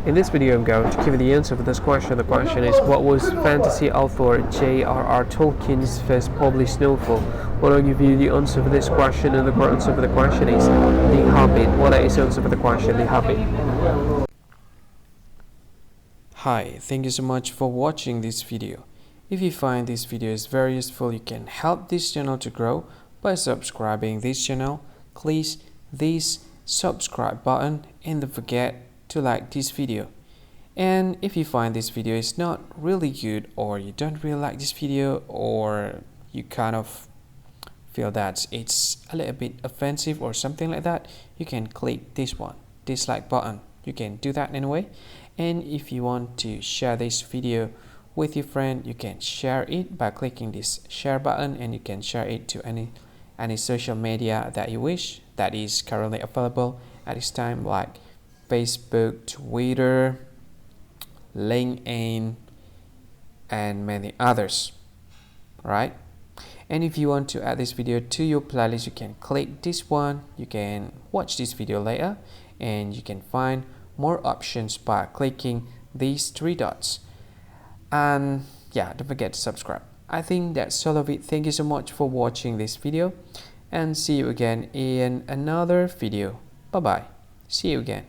In this video, I'm going to give you the answer for this question. The question is, what was fantasy author J.R.R. Tolkien's first published novel? Well, I'll give you the answer for this question, and the correct answer for the question is The Hobbit. What is the answer for the question? The Hobbit. Hi, thank you so much for watching this video. If you find this video is very useful, you can help this channel to grow by subscribing this channel. Please this subscribe button and don't forget to like this video. And if you find this video is not really good, or you don't really like this video, or you kind of feel that it's a little bit offensive or something like that, you can click this one, dislike button. You can do that anyway. And if you want to share this video with your friend, you can share it by clicking this share button, and you can share it to any social media that you wish that is currently available at this time, like Facebook, Twitter, LinkedIn, and many others. Right? And if you want to add this video to your playlist, you can click this one. You can watch this video later, and you can find more options by clicking these three dots. And yeah, don't forget to subscribe. I think that's all of it. Thank you so much for watching this video, and see you again in another video. Bye bye. See you again.